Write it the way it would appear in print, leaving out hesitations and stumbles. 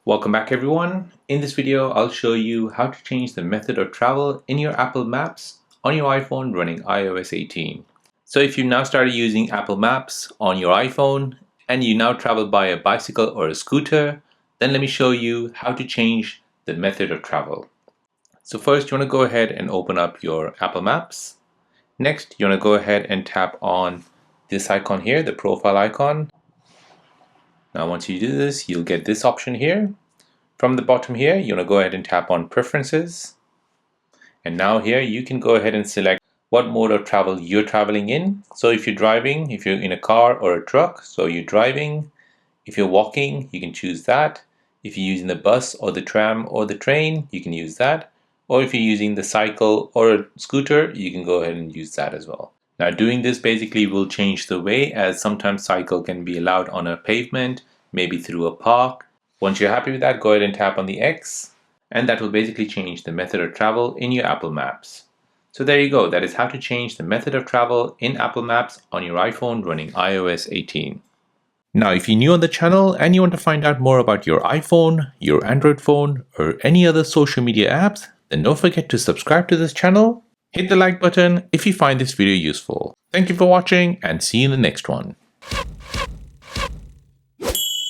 Welcome back everyone. In this video, I'll show you how to change the method of travel in your Apple Maps on your iPhone running iOS 18. So if you now started using Apple Maps on your iPhone and you now travel by a bicycle or a scooter, then let me show you how to change the method of travel. So first you want to go ahead and open up your Apple Maps. Next, you want to go ahead and tap on this icon here, the profile icon. Now once you do this, you'll get this option here. From the bottom here, you want to go ahead and tap on Preferences. And now here you can go ahead and select what mode of travel you're traveling in. So if you're driving, if you're in a car or a truck, so you're driving. If you're walking, you can choose that. If you're using the bus or the tram or the train, you can use that. Or if you're using the cycle or a scooter, you can go ahead and use that as well. Now doing this basically will change the way, as sometimes cycle can be allowed on a pavement, maybe through a park. Once you're happy with that, go ahead and tap on the X, and that will basically change the method of travel in your Apple Maps. So there you go, that is how to change the method of travel in Apple Maps on your iPhone running iOS 18. Now, if you're new on the channel and you want to find out more about your iPhone, your Android phone, or any other social media apps, then don't forget to subscribe to this channel. Hit the like button if you find this video useful. Thank you for watching and see you in the next one.